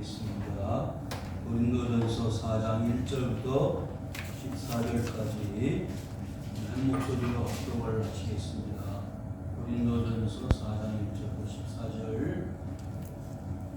하겠습니다. 고린도전서 4장 1절부터 14절까지 한 목소리로 합독을 하시겠습니다. 고린도전서 4장 1절부터 14절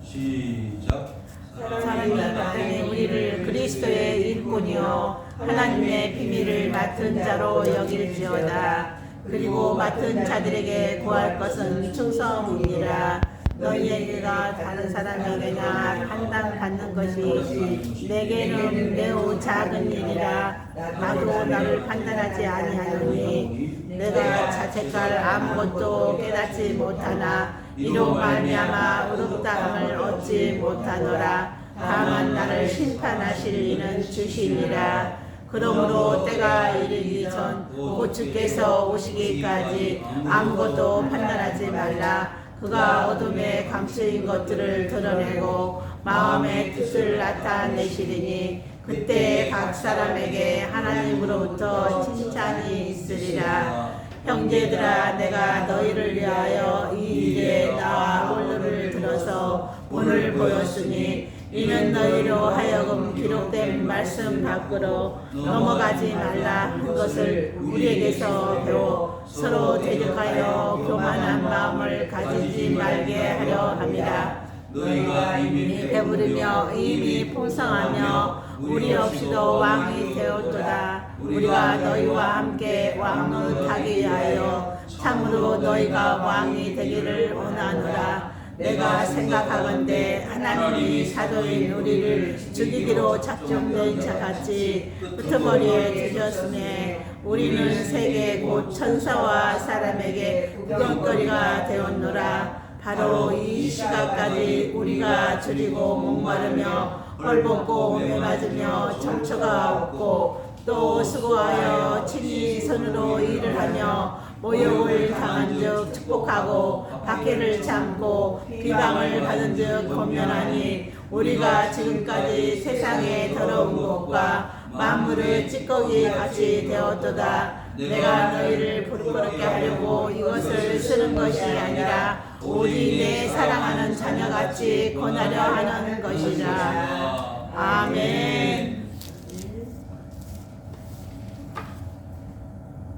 시작. 사랑이 나타내 우리를 그리스도의 일꾼이요 하나님의 비밀을 맡은 자로 여길지어다. 그리고 맡은 자들에게 구할 것은 충성이니라. 너희에게가 다른 사람에게나 판단받는 것이 내게는 매우 작은 일이라. 나도 나를 판단하지 아니하노니 내가 자책할 아무것도 깨닫지 못하나 이로 말미암아 의롭다함을 얻지 못하노라. 다만 나를 심판하실 이는 주시니라. 그러므로 때가 이르기 전 곧 주께서 오시기까지 아무것도 판단하지 말라. 그가 어둠에 감추인 것들을 드러내고 마음의 뜻을 나타내시리니 그때 각 사람에게 하나님으로부터 칭찬이 있으리라. 형제들아, 내가 너희를 위하여 이 일에 나와 본론을 들어서 오늘 보였으니 이는 너희로 하여금 기록된 말씀 밖으로 넘어가지 말라 한 것을 우리에게서 배워 서로 대적하여 교만한 마음을 가지지 말게 하려 함이라. 너희가 이미 배부르며 이미 풍성하며 우리 없이도 왕이 되었도다. 우리가 너희와 함께 왕을 타기 위하여 참으로 너희가 왕이 되기를 원하노라. 내가 생각하건대 하나님이 사도인 우리를 죽이기로 작정된 자같이 끄트머리에 드셨으니 우리는 세계 곧 천사와 사람에게 구경거리가 되었노라. 바로 이 시각까지 우리가 줄이고 목마르며 헐벗고 매맞으며 정처가 없고 또 수고하여 친히 손으로 일을 하며 모욕을 당한 즉 축복하고 박해를 참고 비방을 받은 즉 권면하니 우리가 지금까지 세상의 더러운 것과 만물의 찌꺼기 같이 되었도다. 내가 너희를 부끄럽게 하려고 이것을 쓰는 것이 아니라 오직 내 사랑하는 자녀같이 권하려 하는 것이라. 아멘.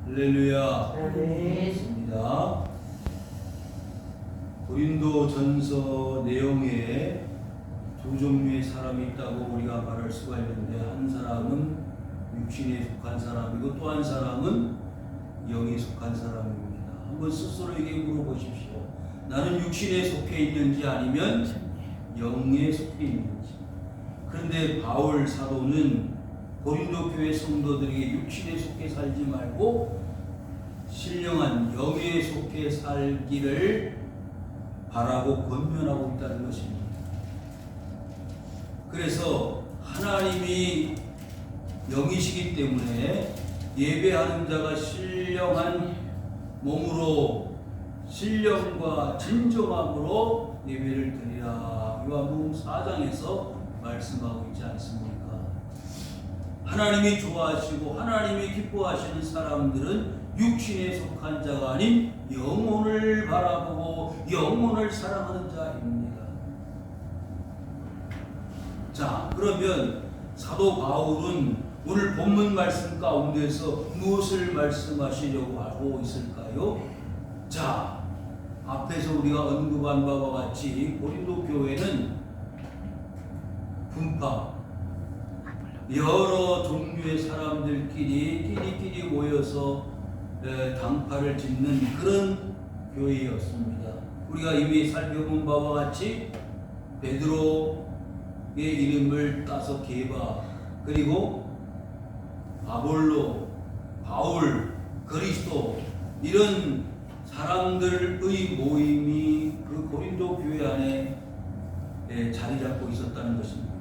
할렐루야. 있습니다. 고린도전서 내용에 두 종류의 사람이 있다고 우리가 말할 수가 있는데 한 사람은 육신에 속한 사람이고 또 한 사람은 영에 속한 사람입니다. 한번 스스로에게 물어보십시오. 나는 육신에 속해 있는지 아니면 영에 속해 있는지. 그런데 바울 사도는 고린도 교회 성도들에게 육신에 속해 살지 말고 신령한 영에 속해 살기를 바라고 권면하고 있다는 것입니다. 그래서 하나님이 영이시기 때문에 예배하는 자가 신령한 몸으로 신령과 진정함으로 예배를 드리라. 요한복음 4장에서 말씀하고 있지 않습니까? 하나님이 좋아하시고 하나님이 기뻐하시는 사람들은 육신에 속한 자가 아닌 영혼을 바라보고 영혼을 사랑하는 자입니다. 자, 그러면 사도 바울은 오늘 본문 말씀 가운데서 무엇을 말씀하시려고 하고 있을까요? 자, 앞에서 우리가 언급한 바와 같이 고린도 교회는 분파, 여러 종류의 사람들끼리 모여서 당파를 짓는 그런 교회였습니다. 우리가 이미 살펴본 바와 같이 베드로의 이름을 따서 게바, 그리고 아볼로, 바울, 그리스도 이런 사람들의 모임이 그 고린도 교회 안에 자리 잡고 있었다는 것입니다.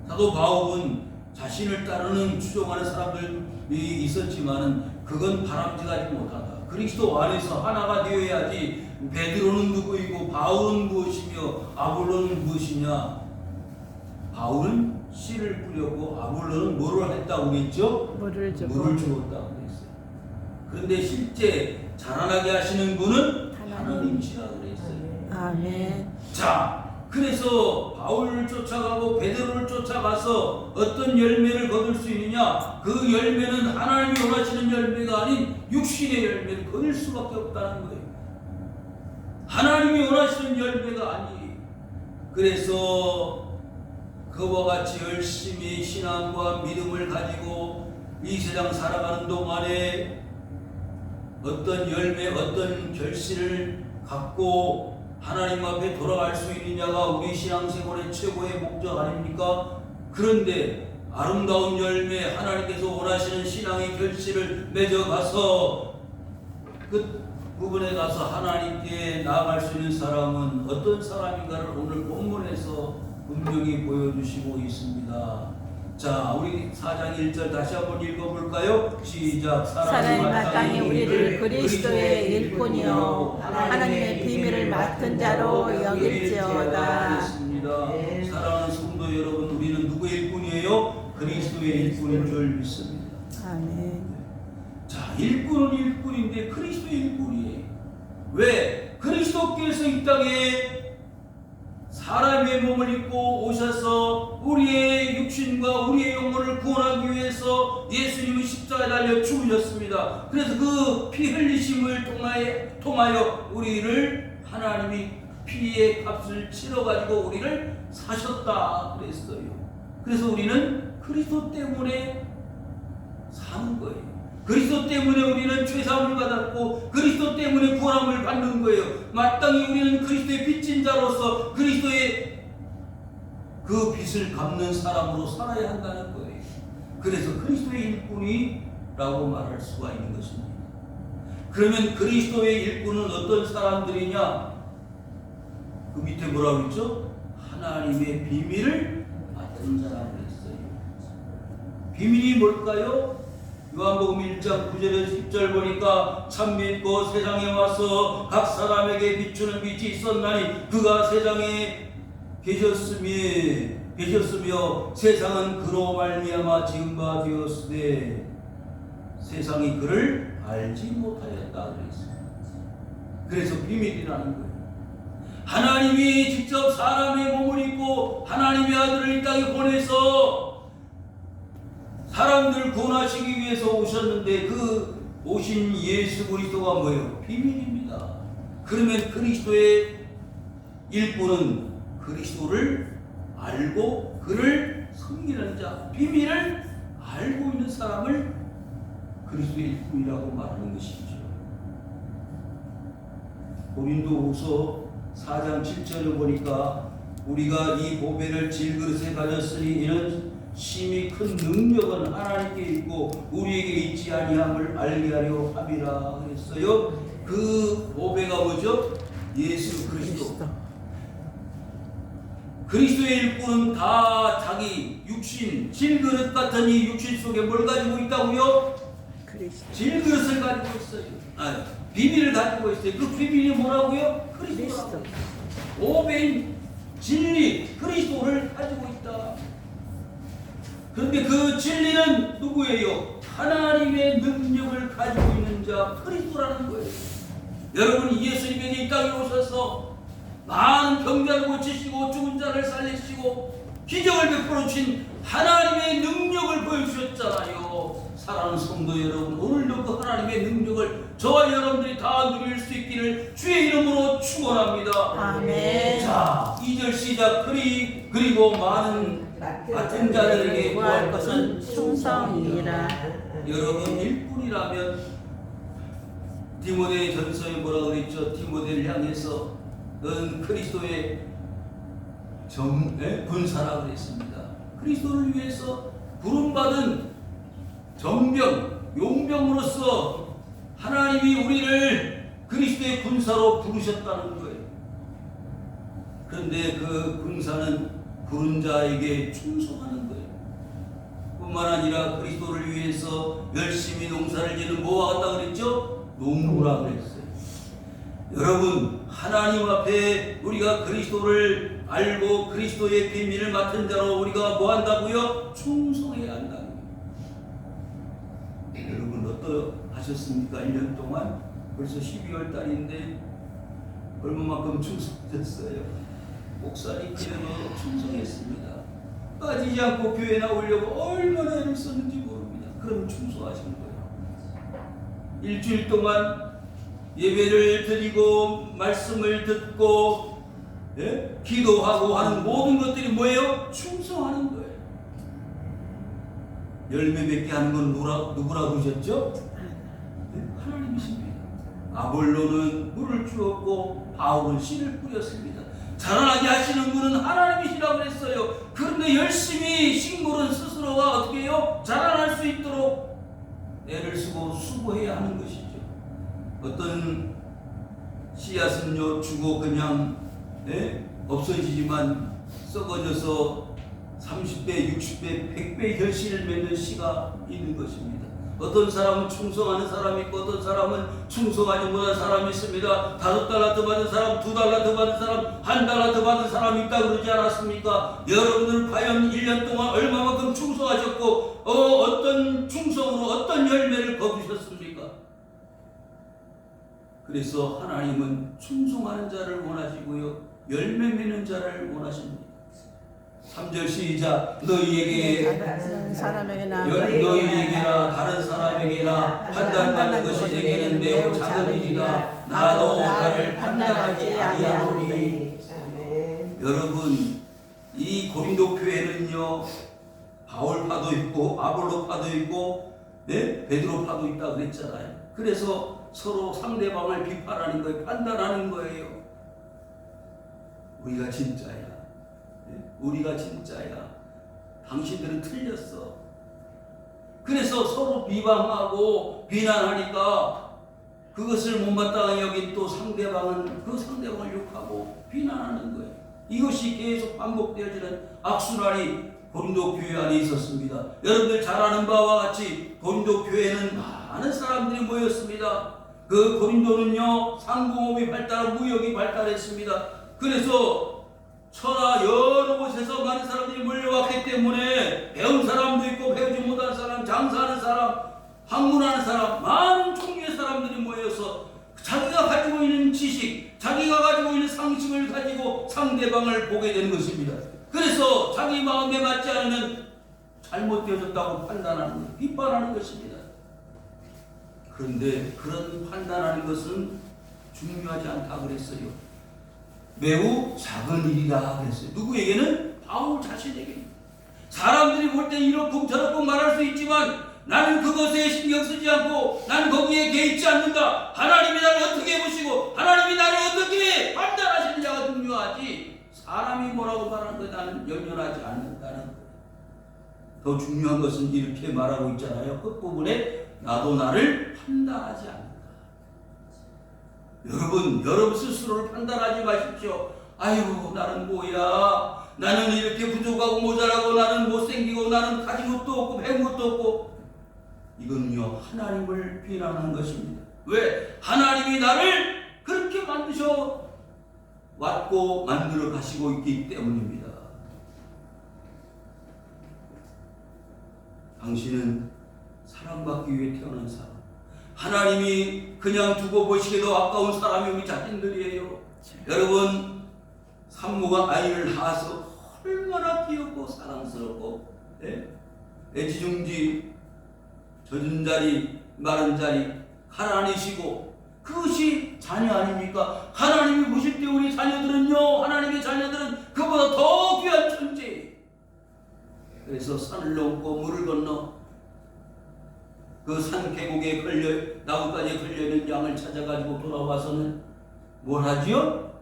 사도 바울은 자신을 따르는 추종하는 사람들이 있었지만은 그건 바람직하지 못하다. 그리스도 안에서 하나가 되어야지. 베드로는 누구이고 바울은 무엇이며 아볼로는 무엇이냐? 바울은 씨를 뿌렸고 아볼로는 뭐를 했다고 그랬죠? 물을 주었다고 그랬어요. 그런데 실제 자라나게 하시는 분은 하나님이시라고 그랬어요. 아멘. 자, 그래서 바울을 쫓아가고 베드로를 쫓아가서 어떤 열매를 거둘 수 있느냐? 그 열매는 하나님이 원하시는 열매가 아닌 육신의 열매를 거둘 수밖에 없다는 거예요. 하나님이 원하시는 열매가 아니에요. 그래서 그와 같이 열심히 신앙과 믿음을 가지고 이 세상 살아가는 동안에 어떤 열매, 어떤 결실을 갖고 하나님 앞에 돌아갈 수 있느냐가 우리 신앙생활의 최고의 목적 아닙니까? 그런데 아름다운 열매, 하나님께서 원하시는 신앙의 결실을 맺어가서 그 부분에 가서 하나님께 나아갈 수 있는 사람은 어떤 사람인가를 오늘 본문에서 분명히 보여주시고 있습니다. 자, 우리 4장 1절 다시 한번 읽어볼까요? 시작. 사람이 마땅히 우리를 그리스도의 일꾼이요 하나님의 비밀을 맡은 자로 여길지어다. 사랑하는 성도 여러분, 우리는 누구의 일꾼이에요? 그리스도의 일꾼인 줄 믿습니다. 아멘. 자, 일꾼은 일꾼인데 그리스도의 일꾼이에요. 왜? 그리스도께서 이 땅에 사람의 몸을 입고 오셔서 우리의 육신과 우리의 영혼을 구원하기 위해서 예수님은 십자가에 달려 죽으셨습니다. 그래서 그 피 흘리심을 통하여 우리를 하나님이 피의 값을 치러가지고 우리를 사셨다 그랬어요. 그래서 우리는 그리스도 때문에 사는 거예요. 그리스도 때문에 우리는 죄사함을 받았고 그리스도 때문에 구원함을 받는 거예요. 마땅히 우리는 그리스도의 빚진 자로서 그리스도의 그 빚을 갚는 사람으로 살아야 한다는 거예요. 그래서 그리스도의 일꾼이라고 말할 수가 있는 것입니다. 그러면 그리스도의 일꾼은 어떤 사람들이냐? 그 밑에 뭐라고 했죠? 하나님의 비밀을 맡은 자라고 했어요. 비밀이 뭘까요? 요한복음 1장 9절에서 10절 보니까 참 믿고 세상에 와서 각 사람에게 비추는 빛이 있었나니 그가 세상에 계셨으며 세상은 그로 말미암아 지은 바 되었으되 세상이 그를 알지 못하였다 그랬어요. 그래서 비밀이라는 거예요. 하나님이 직접 사람의 몸을 입고 하나님의 아들을 이 땅에 보내서 사람들 구원하시기 위해서 오셨는데 그 오신 예수 그리스도가 뭐예요? 비밀입니다. 그러면 그리스도의 일꾼은 그리스도를 알고 그를 섬기는 자, 비밀을 알고 있는 사람을 그리스도의 일꾼이라고 말하는 것이죠. 고린도후서 4장 7절을 보니까 우리가 이 보배를 질그릇에 가졌으니 이는 심히 큰 능력은 하나님께 있고 우리에게 있지 아니함을 알게 하려 함이라 그랬어요. 그 보배가 뭐죠? 예수 그리스도. 그리스도의 일꾼은 다 자기 육신, 질그릇 같은 이 육신 속에 뭘 가지고 있다고요? 질그릇을 가지고 있어요. 비밀을 가지고 있어요. 그 비밀이 뭐라고요? 그리스도. 보배인 진리, 그리스도를 가지고 있다. 그런데 그 진리는 누구예요? 하나님의 능력을 가지고 있는 자, 그리스도라는 거예요. 여러분, 예수님이 이 땅에 오셔서 많은 병자를 고치시고 죽은 자를 살리시고 기적을 베풀어 주신 하나님의 능력을 보여주셨잖아요. 사랑하는 성도 여러분, 오늘도 그 하나님의 능력을 저와 여러분들이 다 누릴 수 있기를 주의 이름으로 축원합니다. 아멘. 자, 2절 시작. 그리고 많은 같은 자들에게 구할 것은 충성이라. 여러분, 일꾼이라면 디모데 전서에 뭐라 그랬죠? 디모데를 향해서 넌 그리스도의 군사라 그랬습니다. 그리스도를 위해서 부름받은 정병, 용병으로서 하나님이 우리를 그리스도의 군사로 부르셨다는 거예요. 그런데 그 군사는 부른 자에게 충성하는 거예요. 뿐만 아니라 그리스도를 위해서 열심히 농사를 지는 뭐와 같다 그랬죠? 농부라 그랬어요. 여러분, 하나님 앞에 우리가 그리스도를 알고 그리스도의 비밀을 맡은 자로 우리가 뭐 한다고요? 충성해야 한다고요. 여러분, 어떠하셨습니까? 1년 동안 벌써 12월 달인데 얼마만큼 충성하셨어요? 목사님 그대로 충성했습니다. 빠지지 않고 교회 나오려고 얼마나 애를 썼는지 모릅니다. 그럼 충성하신 거예요. 일주일 동안 예배를 드리고 말씀을 듣고 기도하고 하는 모든 것들이 뭐예요? 충성하는 거예요. 열매 맺게 하는 건 누구라 그러셨죠? 하나님이십니다. 아볼로는 물을 주었고 바울은 씨를 뿌렸습니다. 자라나게 하시는 분은 하나님이시라고 그랬어요. 그런데 열심히 식물은 스스로가 어떻게 해요? 자라날 수 있도록 애를 쓰고 수고해야 하는 것이죠. 어떤 씨앗은요 주고 그냥 없어지지만 썩어져서 30배, 60배, 100배 결실을 맺는 씨가 있는 것입니다. 어떤 사람은 충성하는 사람이 있고 어떤 사람은 충성하지 못한 사람이 있습니다. 5달란트 받은 사람, 2달란트 받은 사람, 1달란트 받은 사람이 있다 그러지 않았습니까? 여러분들 과연 1년 동안 얼마만큼 충성하셨고 어떤 충성으로 어떤 열매를 거두셨습니까? 그래서 하나님은 충성하는 자를 원하시고요, 열매 맺는 자를 원하십니다. 3절 시작. 너희에게 다른 사람에게나 너희에게나 다른 사람에게나 판단받는 것이 내게는 매우 작은 일이다. 나도 나를 판단하지 아니하노니. 여러분, 이 고린도 교회는요 바울파도 있고 아볼로파도 있고 베드로파도 있다 그랬잖아요. 그래서 서로 상대방을 비판하는 거예요. 판단하는 거예요. 우리가 진짜야. 우리가 진짜야. 당신들은 틀렸어. 그래서 서로 비방하고 비난하니까 그것을 못마땅히 여긴 또 상대방은 그 상대방을 욕하고 비난하는 거예요. 이것이 계속 반복되어지는 악순환이 고린도 교회 안에 있었습니다. 여러분들 잘 아는 바와 같이 고린도 교회는 많은 사람들이 모였습니다. 그 고린도는요 상공업이 발달하고 무역이 발달했습니다. 그래서 천하 여러 곳에서 많은 사람들이 몰려왔기 때문에 배운 사람도 있고 배우지 못한 사람, 장사하는 사람, 학문하는 사람, 많은 종류의 사람들이 모여서 자기가 가지고 있는 지식, 자기가 가지고 있는 상식을 가지고 상대방을 보게 되는 것입니다. 그래서 자기 마음에 맞지 않으면 잘못되어졌다고 판단하는 것, 비판하는 것입니다. 그런데 그런 판단하는 것은 중요하지 않다고 그랬어요. 매우 작은 일이다 그랬어요. 누구에게는? 바울 자신에게. 사람들이 볼 때 이렇고 저렇고 말할 수 있지만 나는 그것에 신경 쓰지 않고 나는 거기에 개의치 않는다. 하나님이 나를 어떻게 보시고 하나님이 나를 어떻게 판단하시느냐가 중요하지 사람이 뭐라고 말하는 거에 나는 연연하지 않는다는 거예요. 더 중요한 것은 이렇게 말하고 있잖아요. 끝부분에 나도 나를 판단하지 않는다. 여러분 스스로를 판단하지 마십시오. 아유 나는 뭐야, 나는 이렇게 부족하고 모자라고, 나는 못생기고, 나는 가진 것도 없고 배운 것도 없고. 이건요 하나님을 비난하는 것입니다. 왜? 하나님이 나를 그렇게 만드셔 왔고 만들어 가시고 있기 때문입니다. 당신은 사랑받기 위해 태어난 사람, 하나님이 그냥 두고 보시기도 아까운 사람이 우리 자신들이에요. 여러분 산모가 아이를 낳아서 얼마나 귀엽고 사랑스럽고 애지중지 젖은 자리 마른 자리 하나님이시고 그것이 자녀 아닙니까? 하나님이 보실 때 우리 자녀들은요, 하나님의 자녀들은 그보다 더 귀한 존재. 그래서 산을 넘고 물을 건너 그 산 계곡에 나뭇가지에 걸려있는 양을 찾아가지고 돌아와서는 뭘 하지요?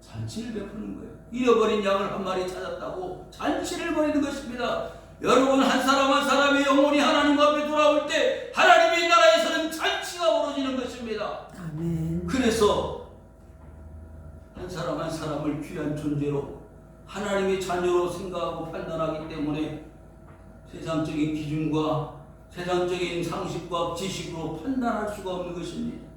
잔치를 베푸는 거예요. 잃어버린 양을 한 마리 찾았다고 잔치를 벌이는 것입니다. 여러분 한 사람 한 사람의 영혼이 하나님 앞에 돌아올 때 하나님의 나라에서는 잔치가 벌어지는 것입니다. 아멘. 그래서 한 사람 한 사람을 귀한 존재로 하나님의 자녀로 생각하고 판단하기 때문에 세상적인 기준과 세상적인 상식과 지식으로 판단할 수가 없는 것입니다.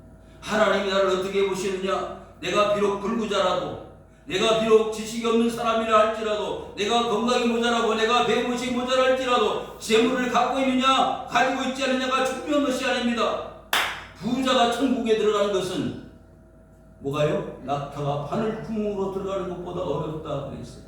하나님이 나를 어떻게 보시느냐? 내가 비록 불구자라도, 내가 비록 지식이 없는 사람이라 할지라도, 내가 건강이 모자라고, 내가 배운 것이 모자랄지라도 재물을 갖고 있느냐 가지고 있지 않느냐가 중요한 것이 아닙니다. 부자가 천국에 들어가는 것은 뭐가요? 낙타가 바늘 구멍으로 들어가는 것보다 어렵다 그랬어요.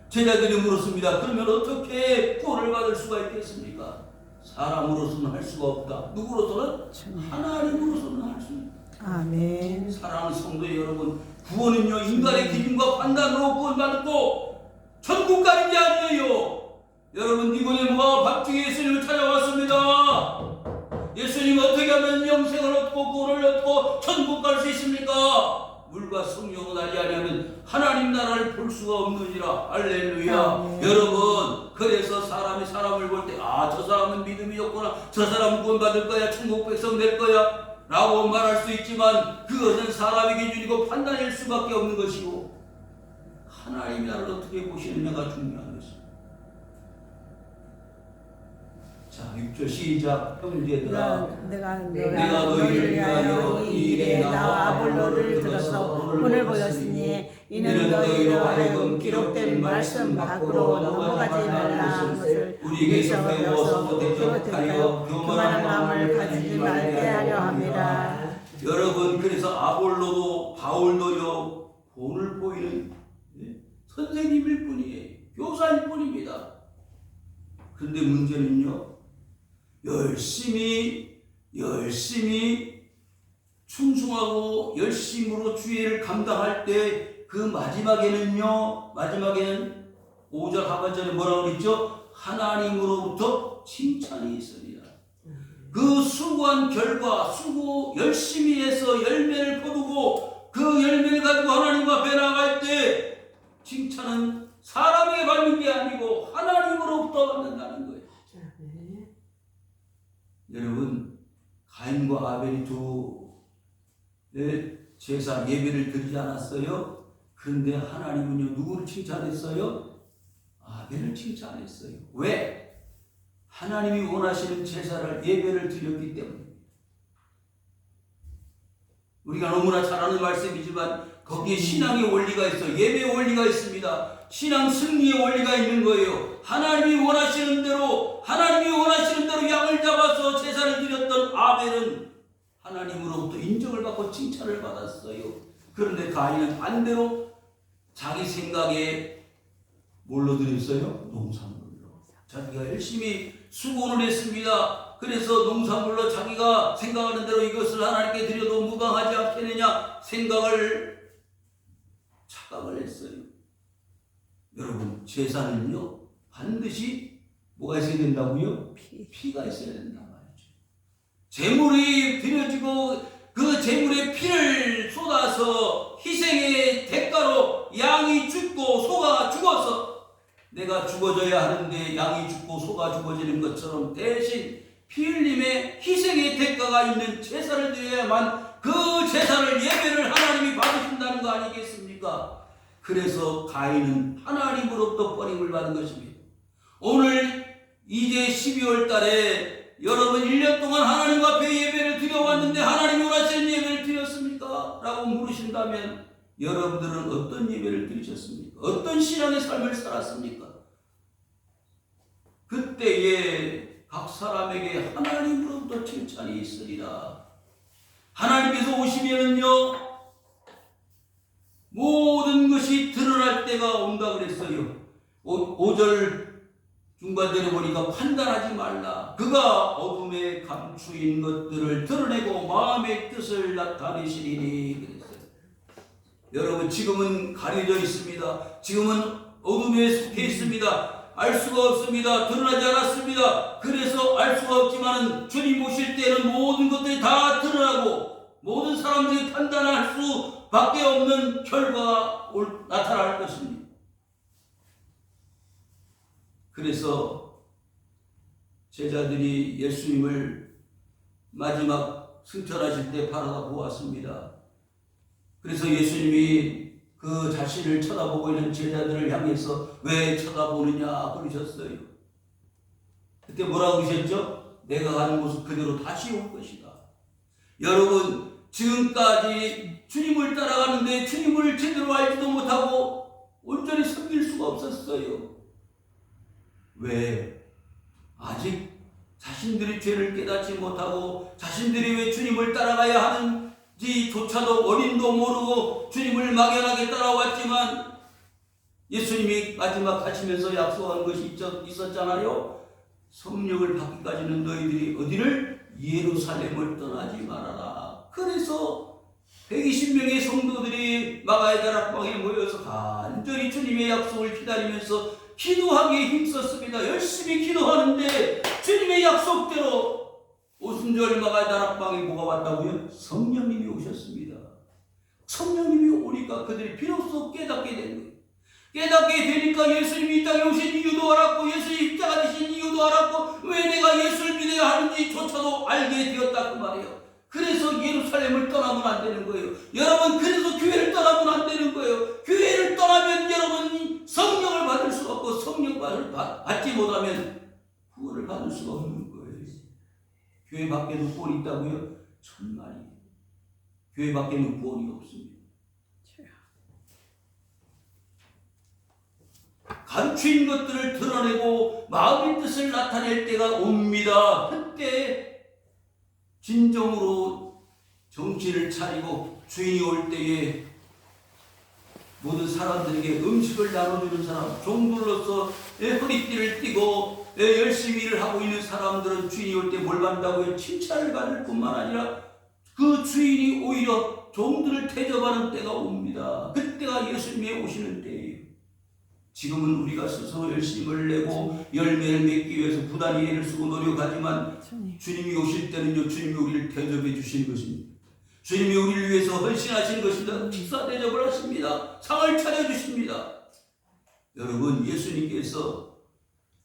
제자들이 물었습니다. 그러면 어떻게 구원을 받을 수가 있겠습니까? 사람으로서는 할 수가 없다. 누구로서는? 하나님으로서는 할 수 있다. 아멘. 사랑하는 성도 여러분, 구원은요 인간의 기준과 판단으로 구원받고 천국 가는 게 아니에요. 여러분, 니고데모가 밤중에 예수님을 찾아왔습니다. 예수님 어떻게 하면 영생을 얻고 구원을 얻고 천국 갈 수 있습니까? 물과 성령은 알지 아니하면 하나님 나라를 볼 수가 없느니라. 할렐루야. 여러분, 그래서 사람이 사람을 볼 때 저 사람은 믿음이 좋구나, 저 사람은 구원받을 거야, 천국 백성 될 거야 라고 말할 수 있지만 그것은 사람의 기준이고 판단일 수밖에 없는 것이고 하나님이 나를 어떻게 보시느냐가 중요한 것입니다. 자, 6절 시작. 형제들아, 내가 너희를 위하여 이 일에 나와 아볼로를 들어서 오늘 보였으니 이는 너희로 하여금 기록된 말씀 밖으로 넘어가지 말라는 것을 우리에게서 배워서 기록되어 교만한 마음을 가지지 말게 하려 함이라. 여러분, 그래서 아볼로도 바울도요 본을 보이는 선생님일 뿐이에요. 교사일 뿐입니다. 그런데 문제는요, 열심히 충성하고 열심으로 주의를 감당할 때 그 마지막에는 5절 하반절에 뭐라고 그랬죠? 하나님으로부터 칭찬이 있으리라. 그 수고한 결과, 열심히 해서 열매를 거두고 그 열매를 가지고 하나님 앞에 나갈 때 칭찬은 사람에게 받는 게 아니고 하나님으로부터 받는다는 거예요. 여러분, 가인과 아벨이 두 제사 예배를 드리지 않았어요? 그런데 하나님은요 누구를 칭찬했어요? 아벨을 칭찬했어요. 왜? 하나님이 원하시는 제사를 예배를 드렸기 때문에. 우리가 너무나 잘 아는 말씀이지만 거기에 신앙의 원리가 있어요. 예배의 원리가 있습니다. 신앙 승리의 원리가 있는 거예요. 하나님이 원하시는 대로 양을 잡아서 제사를 드렸던 아벨은 하나님으로부터 인정을 받고 칭찬을 받았어요. 그런데 가인은 반대로 자기 생각에 뭘로 드렸어요? 농산물로. 자기가 열심히 수고를 했습니다. 그래서 농산물로 자기가 생각하는 대로 이것을 하나님께 드려도 무방하지 않겠느냐 착각을 했어요. 여러분, 제사는요 반드시 뭐가 있어야 된다고요? 피가 있어야 된단 말이죠. 제물이 드려지고 그 제물에 피를 쏟아서 희생의 대가로 양이 죽고 소가 죽어서 내가 죽어져야 하는데 양이 죽고 소가 죽어지는 것처럼 대신 피 흘림의 희생의 대가가 있는 제사를 드려야만 그 제사를 예배를 하나님이 받으신다는 거 아니겠습니까? 그래서 가인은 하나님으로부터 버림을 받은 것입니다. 오늘 이제 12월 달에 여러분 1년 동안 하나님 앞에 예배를 드려왔는데 하나님이 원하시는 예배를 드렸습니까? 라고 물으신다면 여러분들은 어떤 예배를 드리셨습니까? 어떤 신앙의 삶을 살았습니까? 그때에 각 사람에게 하나님으로부터 칭찬이 있으리라. 하나님께서 오시면은요 모든 것이 드러날 때가 온다 그랬어요. 5절 중반절에 보니까 판단하지 말라. 그가 어둠에 감추인 것들을 드러내고 마음의 뜻을 나타내시리니 그랬어요. 여러분, 지금은 가려져 있습니다. 지금은 어둠에 속해 있습니다. 알 수가 없습니다. 드러나지 않았습니다. 그래서 알 수가 없지만 주님 오실 때는 모든 것들이 다 드러나고 모든 사람들이 판단할 수밖에 없는 결과가 나타날 것입니다. 그래서 제자들이 예수님을 마지막 승천하실 때 바라다 보았습니다. 그래서 예수님이 그 자신을 쳐다보고 있는 제자들을 향해서 왜 쳐다보느냐 그러셨어요. 그때 뭐라고 그러셨죠? 내가 가는 모습 그대로 다시 올 것이다. 여러분, 지금까지 주님을 따라가는데 주님을 제대로 알지도 못하고 온전히 섬길 수가 없었어요. 왜? 아직 자신들이 죄를 깨닫지 못하고 자신들이 왜 주님을 따라가야 하는 조차도 어림도 모르고 주님을 막연하게 따라왔지만 예수님이 마지막 하시면서 약속한 것이 있었잖아요. 성령을 받기까지는 너희들이 어디를? 예루살렘을 떠나지 말아라. 그래서 120명의 성도들이 마가의 다락방에 모여서 간절히 주님의 약속을 기다리면서 기도하기에 힘썼습니다. 열심히 기도하는데 주님의 약속대로 오순절 마가의 다락방에 뭐가 왔다고요? 성령님이 오셨습니다. 성령님이 오니까 그들이 비로소 깨닫게 된 거예요. 깨닫게 되니까 예수님이 이 땅에 오신 이유도 알았고 예수님이 입자가 되신 이유도 알았고 왜 내가 예수를 믿어야 하는지조차도 알게 되었다 그 말이에요. 그래서 예루살렘을 떠나면 안 되는 거예요. 여러분, 그래서 교회를 떠나면 안 되는 거예요. 교회를 떠나면 여러분이 성령을 받을 수가 없고 성령을 받지 못하면 구원을 받을 수가 없는 거예요. 교회 밖에도 구원이 있다고요? 천만이. 교회 밖에는 구원이 없습니다. 감추인 것들을 드러내고 마음의 뜻을 나타낼 때가 옵니다. 그때 진정으로 정신을 차리고 주인이 올 때에 모든 사람들에게 음식을 나눠주는 사람, 종들로서 허리띠를 띠고 열심히 일을 하고 있는 사람들은 주인이 올 때 뭘 받는다고요? 칭찬을 받을 뿐만 아니라 그 주인이 오히려 종들을 대접하는 때가 옵니다. 그때가 예수님이 오시는 때예요. 지금은 우리가 스스로 열심을 내고 열매를 맺기 위해서 부단히 애를 쓰고 노력하지만 주님이 오실 때는요, 주님이 우리를 대접해 주시는 것입니다. 주님이 우리를 위해서 헌신하시는 것입니다. 식사 대접을 하십니다. 상을 차려주십니다. 여러분, 예수님께서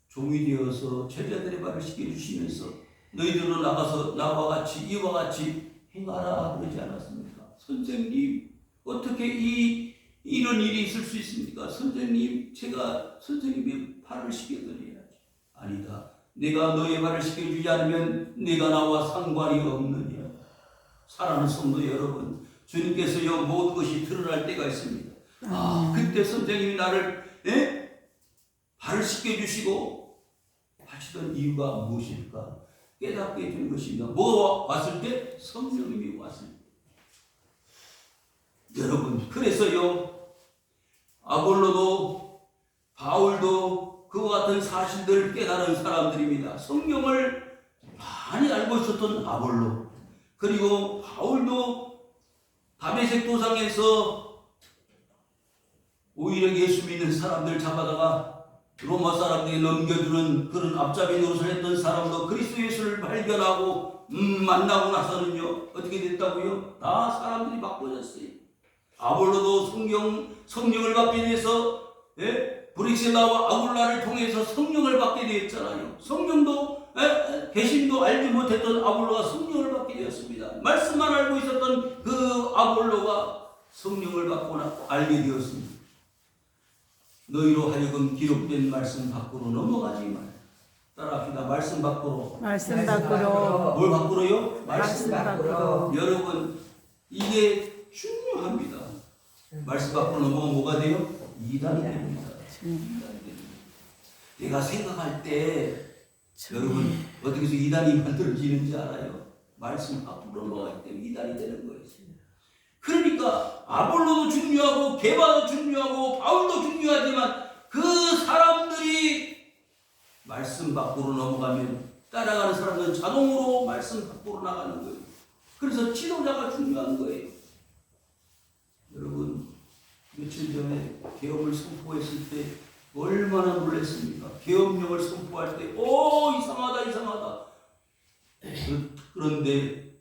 종이 되어서 제자들의 발을 씻겨주시면서 너희들로 나가서 나와 같이 이와 같이 행하라 그러지 않았습니까? 선생님, 어떻게 이런 일이 있을 수 있습니까? 선생님, 제가 선생님의 발을 씻겨드려야지. 아니다. 내가 너의 발을 씻겨주지 않으면 내가 나와 상관이 없느냐. 사랑하는 성도 여러분, 주님께서요 모든 것이 드러날 때가 있습니다. 그때 선생님이 나를 발을 씻겨주시고 하시던 이유가 무엇일까? 깨닫게 해주는 것입니다. 뭐가 왔을 때? 성령님이 왔을 때. 여러분, 그래서요 아볼로도 바울도 그와 같은 사실들을 깨달은 사람들입니다. 성경을 많이 알고 있었던 아볼로, 그리고 바울도 다메섹 도상에서 오히려 예수 믿는 사람들 잡아다가 로마 사람들이 넘겨주는 그런 앞잡이 노릇을 했던 사람도 그리스도 예수를 발견하고 만나고 나서는요 어떻게 됐다고요? 다 사람들이 바꿔졌어요. 아볼로도 성령을 받기 위해서 브릭셀라와 아굴라를 통해서 성령을 받게 되었잖아요. 성령도 개신도 알지 못했던 아볼로가 성령을 받게 되었습니다. 말씀만 알고 있었던 그 아볼로가 성령을 받고 알게 되었습니다. 너희로 하여금 기록된 말씀 밖으로 넘어가지 말라. 따라합시다. 말씀 밖으로. 말씀 밖으로. 뭘 밖으로요? 말씀 밖으로. 여러분, 이게 중요합니다. 말씀 밖으로 넘어가면 뭐가 돼요? 이단이 됩니다. 내가 생각할 때 여러분 어떻게 해서 이단이 만들어지는지 알아요? 말씀 밖으로 넘어가기 때문에 이단이 되는 거예요. 그러니까 아볼로도 중요하고 게바도 중요하고 바울도 중요하지만 그 사람들이 말씀 밖으로 넘어가면 따라가는 사람들은 자동으로 말씀 밖으로 나가는 거예요. 그래서 지도자가 중요한 거예요. 여러분, 며칠 전에 계엄을 선포했을 때 얼마나 놀랐습니까? 계엄령을 선포할 때 이상하다. 그런데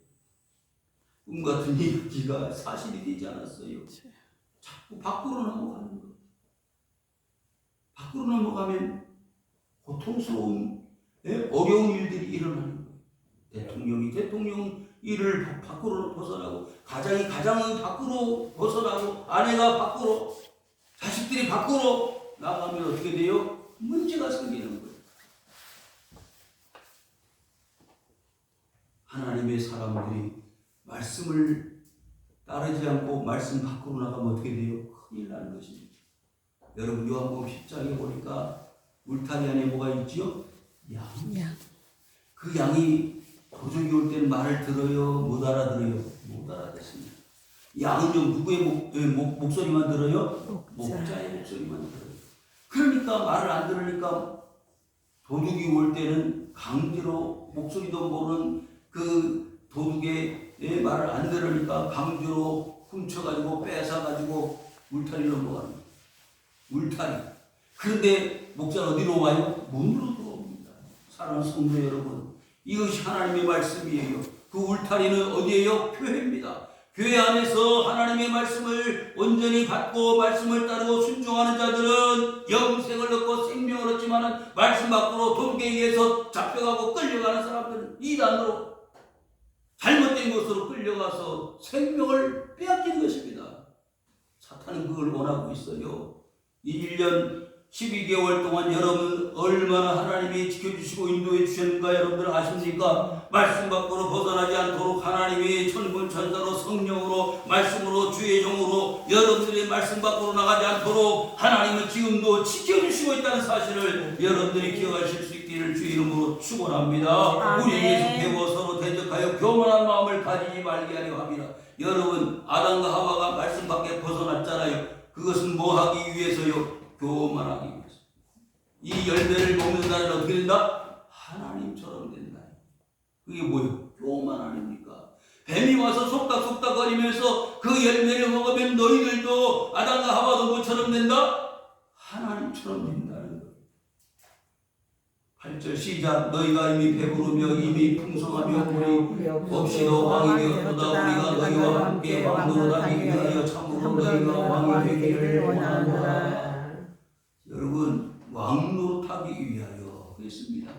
꿈같은 얘기가 사실이 되지 않았어요. 자꾸 밖으로 넘어가는 거예요. 밖으로 넘어가면 고통스러운 어려운 일들이 일어나는 거예요. 대통령 일을 밖으로 벗어나고, 가장은 밖으로 벗어나고, 아내가 밖으로, 자식들이 밖으로 나가면 어떻게 돼요? 문제가 생기는 거예요. 하나님의 사람들이 말씀을 따르지 않고 말씀 밖으로 나가면 어떻게 돼요? 큰일 나는 것입니다. 여러분, 요한복음 10장에 보니까 울타리 안에 뭐가 있지요? 양. 그 양이 도적이 올 때는 말을 들어요? 못 알아들어요? 못 도달하겠습니다. 양은 좀 누구의 목소리만 들어요? 목자의 목소리만 들어요. 그러니까 말을 안 들으니까 도둑이 올 때는 강제로 목소리도 모르는 그 도둑의 말을 안 들으니까 강제로 훔쳐가지고 뺏어가지고 울타리를 넘어가는 울타리. 그런데 목자는 어디로 와요? 문으로 들어옵니다. 사랑하는 성도 여러분, 이것이 하나님의 말씀이에요. 그 울타리는 어디예요? 교회입니다. 교회 안에서 하나님의 말씀을 온전히 받고 말씀을 따르고 순종하는 자들은 영생을 얻고 생명을 얻지만 말씀 밖으로 도둑에 의해서 잡혀가고 끌려가는 사람들은 이단으로 잘못된 것으로 끌려가서 생명을 빼앗기는 것입니다. 사탄은 그걸 원하고 있어요. 이 1년 12개월 동안 여러분 얼마나 하나님이 지켜주시고 인도해 주셨는가 여러분들 아십니까? 말씀 밖으로 벗어나지 않도록 하나님이 천군 천사로 성령으로 말씀으로 주의 종으로 여러분들의 말씀 밖으로 나가지 않도록 하나님은 지금도 지켜주시고 있다는 사실을 여러분들이 기억하실 수 있기를 주 이름으로 축원합니다. 우리에게서 배워 서로 대적하여 교만한 마음을 가지지 말게 하려 합니다. 여러분 아담과 하와가 말씀 밖에 벗어났잖아요. 그것은 뭐 하기 위해서요? 교만하기 위해서. 이 열매를 먹는 날은 어떻게 된다? 하나님처럼 된다. 그게 뭐예요? 교만 아닙니까? 뱀이 와서 속닥속닥 거리면서 그 열매를 먹으면 너희들도 아담과 하와도 뭐처럼 된다? 하나님처럼 된다는 거예요. 8절 시작. 너희가 이미 배부르며 이미 풍성하며 우리 없이도 왕이 되었도다. 우리가 너희와 함께 왕노릇 하기 위하여 참으로 너희가 왕이 되기를 원하노라. 여러분 왕노릇하기 위하여 그랬습니다.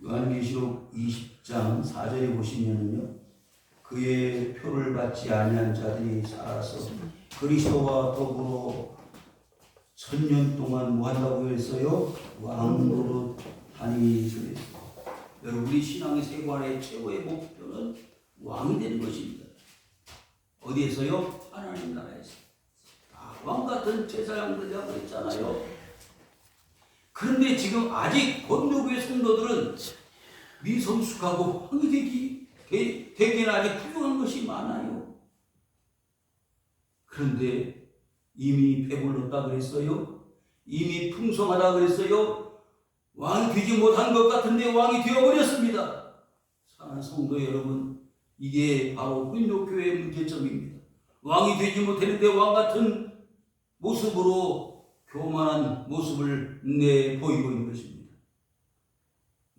요한계시록 20장 4절에 보시면요, 그의 표를 받지 아니한 자들이 살아서 그리스도와 더불어 1000년 동안 뭐 한다고 했어요? 왕노릇 하니 그랬어요. 여러분 우리 신앙의 세관의 최고의 목표는 왕이 되는 것입니다. 어디에서요? 하나님 나라에서. 왕 같은 제사장들 내가 그랬잖아요. 그런데 지금 아직 본교회 성도들은 미성숙하고 황이 되기는 아직 부족한 것이 많아요. 그런데 이미 배불렀다 그랬어요. 이미 풍성하다 그랬어요. 왕이 되지 못한 것 같은데 왕이 되어버렸습니다. 사랑하는 성도 여러분, 이게 바로 본교회의 문제점입니다. 왕이 되지 못했는데 왕 같은 모습으로 교만한 모습을 내보이고 있는 것입니다.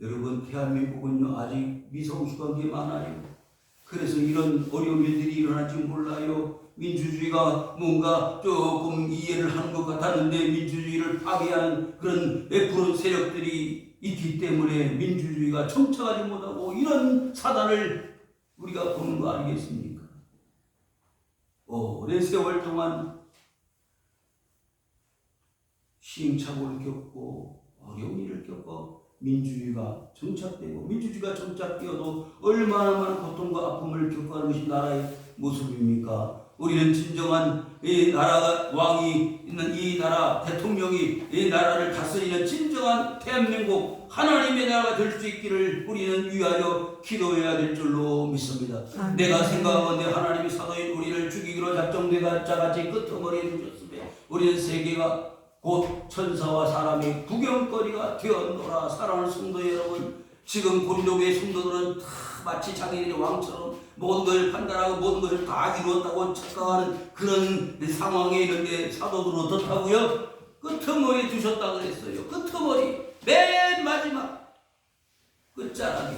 여러분 대한민국은요 아직 미성숙한 게 많아요. 그래서 이런 어려운 일들이 일어날지 몰라요. 민주주의가 뭔가 조금 이해를 하는 것 같았는데 민주주의를 파괴하는 그런 베푸는 세력들이 있기 때문에 민주주의가 정착하지 못하고 이런 사단을 우리가 보는 거 아니겠습니까? 오랜 세월 동안 시행착오를 겪고 어려운 일을 겪어 민주주의가 정착되고 민주주의가 정착되어도 얼마나 많은 고통과 아픔을 겪어가는 것이 나라의 모습입니까? 우리는 진정한 이 나라가 왕이 있는 이 나라 대통령이 이 나라를 다스리는 진정한 대한민국 하나님의 나라가 될 수 있기를 우리는 위하여 기도해야 될 줄로 믿습니다. 내가 생각하건대 하나님이 사도인 우리를 죽이기로 작정된 자같이 끄트머리에 두셨으며 우리는 세계가 곧 천사와 사람이 구경거리가 되었노라. 사랑하는 성도 여러분, 지금 고린도교의 성도들은 다 마치 자기들이 왕처럼 모든 것을 판단하고 모든 것을 다 이루었다고 착각하는 그런 상황에 있는데 사도들은 어떻다고요? 끄트머리에 두셨다 그랬어요. 끄트머리 맨 마지막 끝자락에.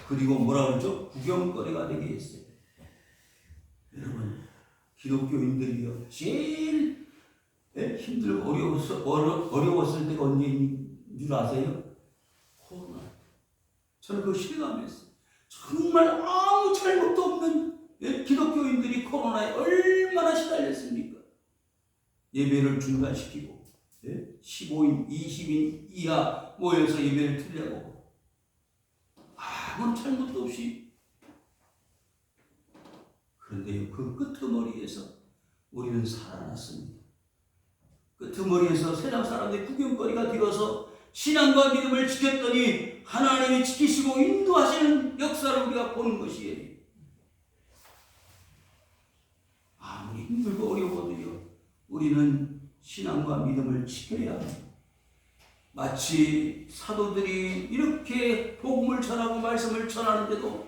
그리고 뭐라 그러죠? 구경거리가 되게 했어요. 여러분 기독교인들이요 제일 힘들고 어려웠을 때가 언제인 줄 아세요? 코로나. 저는 그거 실감했어요. 정말 아무 잘못도 없는 기독교인들이 코로나에 얼마나 시달렸습니까? 예배를 중단시키고 15인, 20인 이하 모여서 예배를 드리려고 아무 잘못도 없이 그런데 그 끄트머리에서 우리는 살아났습니다. 끄트머리에서 세상 사람들의 구경거리가 되어서 신앙과 믿음을 지켰더니 하나님이 지키시고 인도하시는 역사를 우리가 보는 것이에요. 아무리 힘들고 어려워도요, 우리는 신앙과 믿음을 지켜야 합니다. 마치 사도들이 이렇게 복음을 전하고 말씀을 전하는데도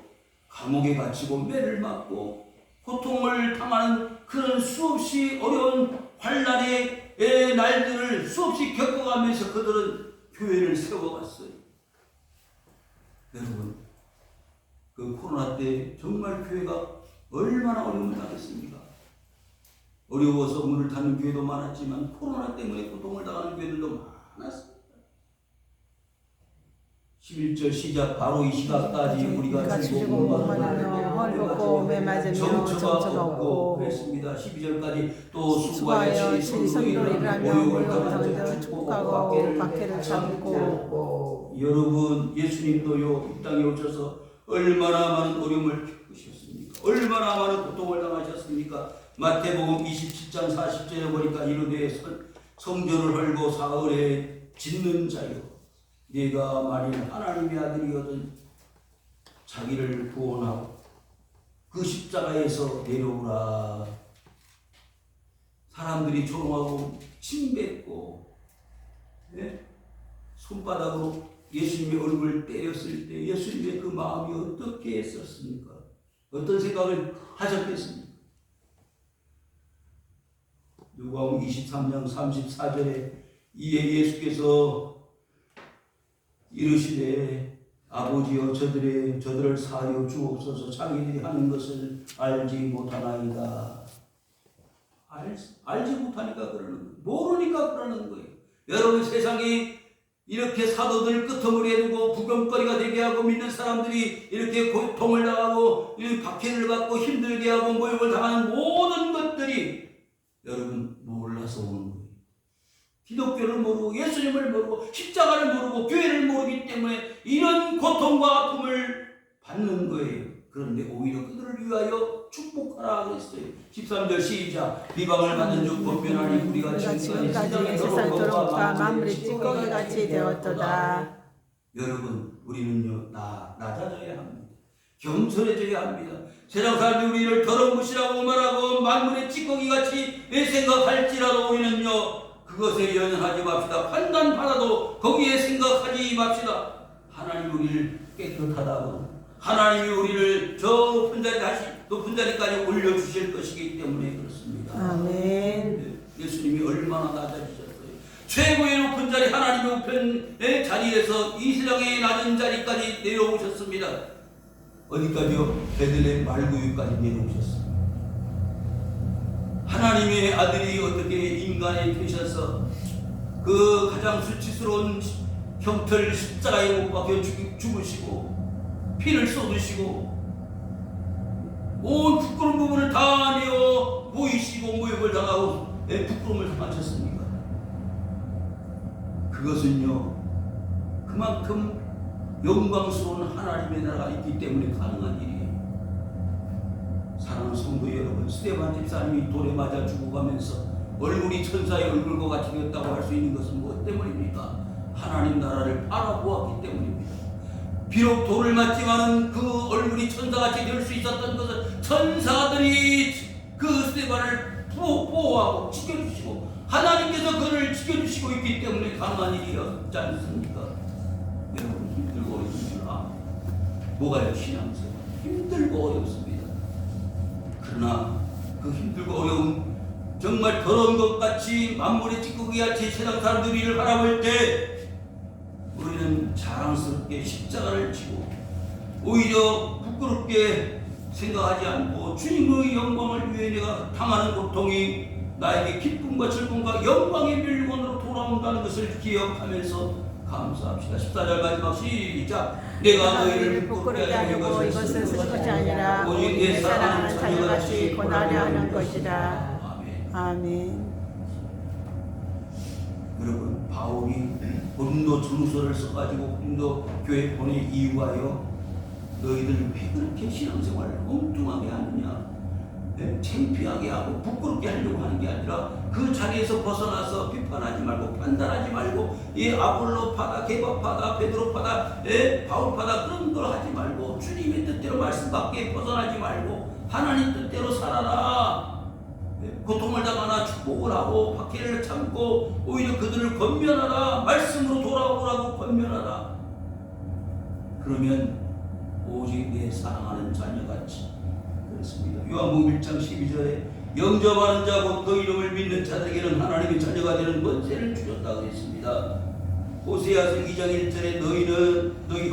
감옥에 갇히고 매를 맞고 고통을 당하는 그런 수없이 어려운 환난의 날들을 수없이 겪어가면서 그들은 교회를 세워갔어요. 여러분, 그 코로나 때 정말 교회가 얼마나 어려움을 당했습니까? 어려워서 문을 닫는 교회도 많았지만 코로나 때문에 고통을 당하는 교회들도 많았습니다. 11절 시작 바로 이 시각까지 우리가 죽고 헐벗고 매 맞으며 정처가 없고 그랬습니다. 12절까지 또 수고하여 신선으로 일하며 모욕을 당하며 축복하고 박해를 참고. 여러분, 예수님도요 이 땅에 오셔서 얼마나 많은 어려움을 겪으셨습니까? 얼마나 많은 고통을 당하셨습니까? 마태복음 27장 40절에 보니까 이르되 성전을 헐고 사흘에 짓는 자여 네가 만일 하나님의 아들이거든 자기를 구원하고 그 십자가에서 내려오라. 사람들이 조롱하고 침뱉고 손바닥으로 예수님의 얼굴을 때렸을 때 예수님의 그 마음이 어떻게 했었습니까? 어떤 생각을 하셨겠습니까? 누가복음 23장 34절에 이에 예수께서 이르시되 아버지여 저들을 사하여 주옵소서 자기들이 하는 것을 알지 못하나이다. 알지 못하니까 그러는 거예요. 모르니까 그러는 거예요. 여러분, 세상에 이렇게 사도들 끄트머리에 두고 구경거리가 되게 하고 믿는 사람들이 이렇게 고통을 당하고 박해를 받고 힘들게 하고 모욕을 당하는 모든 것들이 여러분 몰라서 오는 거예요. 기독교를 모르고 예수님을 모르고 십자가를 모르고 교회를 모르기 때문에 이런 고통과 아픔을 받는 거예요. 그런데 오히려 그들을 위하여 축복하라 그랬어요. 13절 시작 비방을 받는 중 권면하니 우리가 지금까지 세상 도롱과 만물의 찌꺼기 같이 되었도다. 여러분, 우리는요 낮아져야 합니다. 겸손해져야 합니다. 세상 사람들이 우리를 더러운 것이라고 말하고 만물의 찌꺼기 같이 생각할지라도 우리는요 그것에 연연하지 맙시다. 판단받아도 거기에 생각하지 맙시다. 하나님이 우리를 깨끗하다고 하나님이 우리를 저 높은 자리까지 올려주실 것이기 때문에 그렇습니다. 아멘. 예수님이 얼마나 낮아지셨어요. 최고의 높은 자리 하나님의 우편의 자리에서 이 세상의 낮은 자리까지 내려오셨습니다. 어디까지요? 베들레헴 말구유까지 내려오셨습니다. 하나님의 아들이 어떻게 인간에 되셔서 그 가장 수치스러운 형틀 십자가에 못 박혀 죽으시고 피를 쏟으시고 온 부끄러운 부분을 다 내어 보이시고 모욕을 당하고 부끄러움을 당하셨습니까? 그것은요 그만큼 영광스러운 하나님의 나라가 있기 때문에 가능한 일이에요. 사랑하는 성도 여러분, 스데반 집사님이 돌에 맞아 죽어가면서 얼굴이 천사의 얼굴과 같이 되었다고 할 수 있는 것은 무엇 때문입니까? 하나님 나라를 바라보았기 때문입니다. 비록 돌을 맞지만은 그 얼굴이 천사같이 될 수 있었던 것은 천사들이 그 스데반을 보호하고 지켜주시고 하나님께서 그를 지켜주시고 있기 때문에 가능한 일이었지 않습니까? 여러분, 힘들고 어렵습니다. 뭐가요? 신앙생활 힘들고 어렵습니다. 그러나 그 힘들고 어려움 정말 더러운 것 같이 만물의 찌꺼기 같이 세상 사람들이 이를 바라볼 때 우리는 자랑스럽게 십자가를 지고 오히려 부끄럽게 생각하지 않고 주님의 영광을 위해 내가 당하는 고통이 나에게 기쁨과 즐거움과 영광의 멸관으로 돌아온다는 것을 기억하면서 감사합시다. 14절 마지막 시작. 내가 너희를 부끄럽게 하려고 이것을 쓴 것이 아니라 오직 내 사랑하는 자녀같이 고난을 하는 것이다. 아멘. 아멘. 여러분, 바울이 고린도 전서를 써가지고 고린도 교회 보낸 이유가요 너희들 왜 그렇게 신앙생활을 엉뚱하게 하느냐, 창피하게 하고 부끄럽게 하려고 하는 게 아니라 그 자리에서 벗어나서 비판하지 말고 판단하지 말고 아볼로파다, 게바파다, 베드로파다, 바울파다 그런 걸 하지 말고 주님의 뜻대로 말씀 밖에 벗어나지 말고 하나님 뜻대로 살아라. 고통을 당하나 축복을 하고 박해를 참고 오히려 그들을 권면하라. 말씀으로 돌아오라고 권면하라. 그러면 오직 내 사랑하는 자녀같이 그렇습니다. 요한복음 1장 12절에 영접하는 자 곧 그 이름을 믿는 자들에게는 하나님의 자녀가 되는 권세를 주셨다고 했습니다. 호세아서 2장 1절에 너희는 너희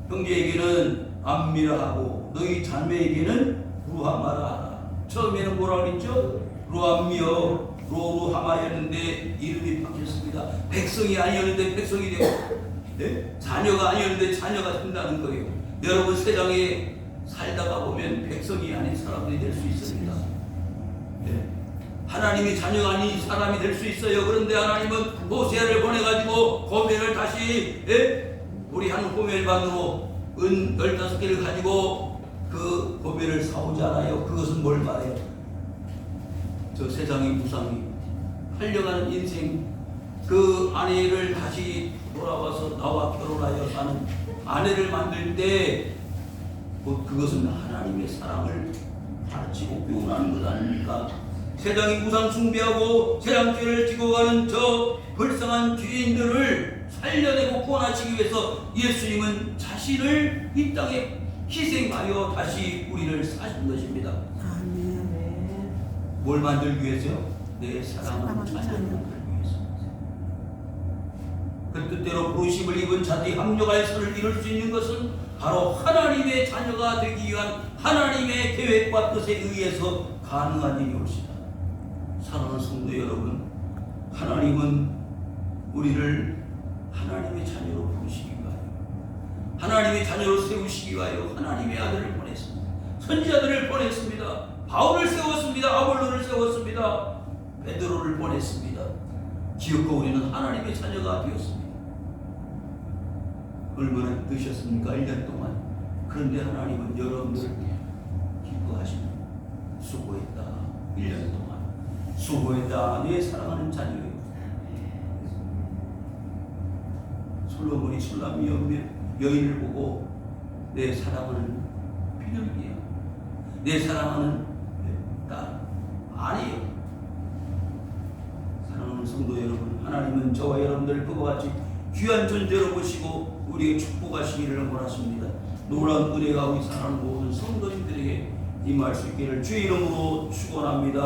형제에게는 암미라 하고 너희 자매에게는 루하마라 하라. 처음에는 뭐라 그랬죠? 루암미요 로루하마였는데 이름이 바뀌었습니다. 백성이 아니었는데 백성이 되고 자녀가 아니었는데 자녀가 된다는 거예요. 여러분 세상에 살다가 보면 백성이 아닌 사람들이 될 수 있습니다. 하나님이 자녀가 아닌 사람이 될 수 있어요. 그런데 하나님은 호세아를 보내가지고 고멜을 다시 우리 한 고멜반으로 은 15개를 가지고 그 고멜을 사오잖아요. 그것은 뭘 말해요? 저 세상의 무상이 흘려가는 인생 그 아내를 다시 돌아와서 나와 결혼하여 사는 아내를 만들 때 그것은 하나님의 사랑을 가르치고 교훈하는 것 아닙니까? 세상이 우상 숭배하고 세상죄를 지고 가는 저 불쌍한 죄인들을 살려내고 구원하시기 위해서 예수님은 자신을 이 땅에 희생하여 다시 우리를 사신 것입니다. 아멘. 뭘 만들기 위해서요? 내 사랑하는 자녀를 만들기 위해서. 그 뜻대로 부르심을 입은 자들이 합력할 선을 이룰 수 있는 것은 바로 하나님의 자녀가 되기 위한 하나님의 계획과 뜻에 의해서 가능한 일이옵시다. 사랑하는 성도 여러분, 하나님은 우리를 하나님의 자녀로 부르시기 위하여 하나님의 자녀로 세우시기 위하여 하나님의 아들을 보냈습니다. 선지자들을 보냈습니다. 바울을 세웠습니다. 아볼로를 세웠습니다. 베드로를 보냈습니다. 기업과 우리는 하나님의 자녀가 되었습니다. 얼마나 드셨습니까? 1년 동안. 그런데 하나님은 여러분들 기뻐하십니다. 수고했다. 1년 동안 수고했다. 내 사랑하는 자녀예요. 솔로몬이 술람 여인을 보고 내 사랑하는 비둘기야, 내 사랑하는 딸 아니에요. 사랑하는 성도 여러분, 하나님은 저와 여러분들을 그와 같이 귀한 존재로 보시고 우리에게 축복하시기를 원하십니다. 놀라운 은혜가 우리 사랑하는 모든 성도님들에게 임할 수 있기를 주의 이름으로 축원합니다.